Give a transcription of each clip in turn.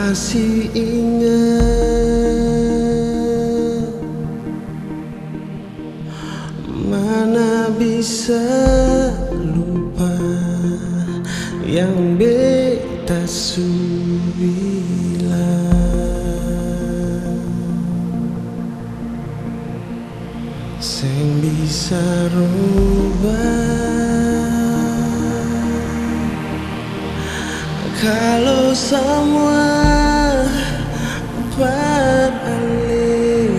Masih ingat, mana bisa lupa yang beta su bilang. Seng bisa rubah kalau semua beralih.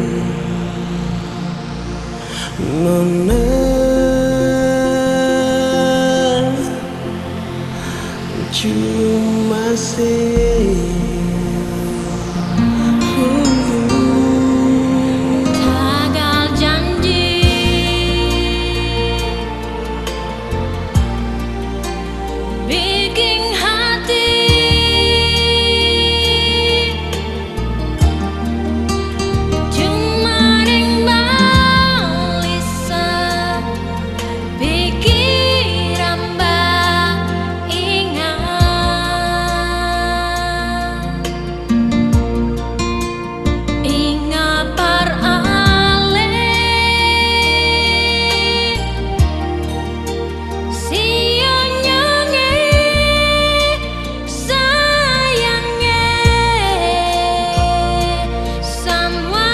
Nona cuma tagal janji, bikin hati cuma balisa, pikiran ingat parale sionyange sayange semua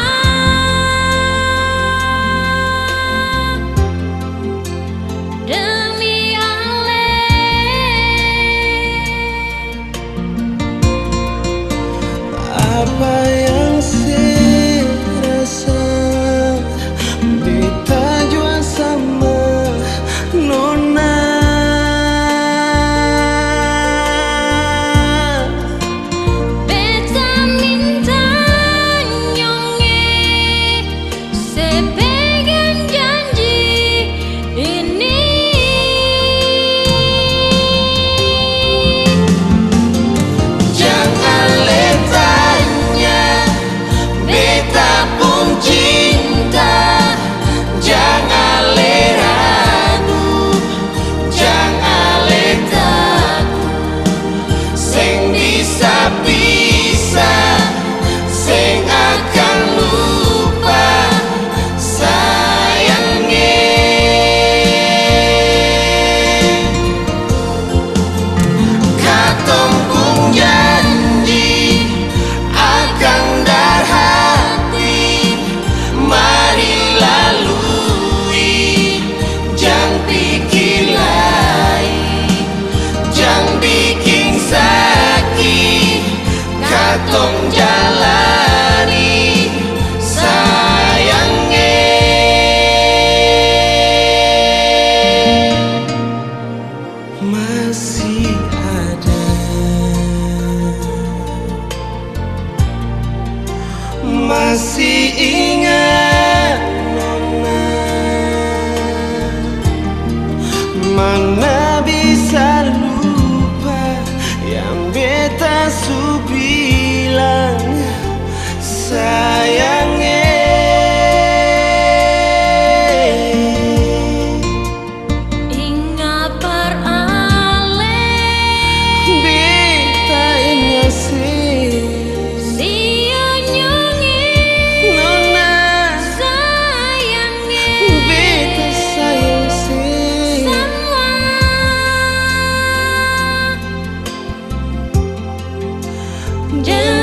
demi ale. apa yang saya rasa beta jua sama Nona. Beta minta nyonge sepegang janji ini. Jangan le tanya, beta pun cinta. Jangan le ragu, jangan le takut. Seng bisa pisah, seng akan lupa sayangnya. Katong pun janji akan darhati, mari lalui, jangan pikir lain, jangan bikin sakit. Katong jalani sayangnya. Masih ada, masih ingat Nona, mana bisa lupa yang beta su bilang sayangnya. Ingat parale Beta ingat sih sionyange Nona, sayange beta sayang sih. semua demi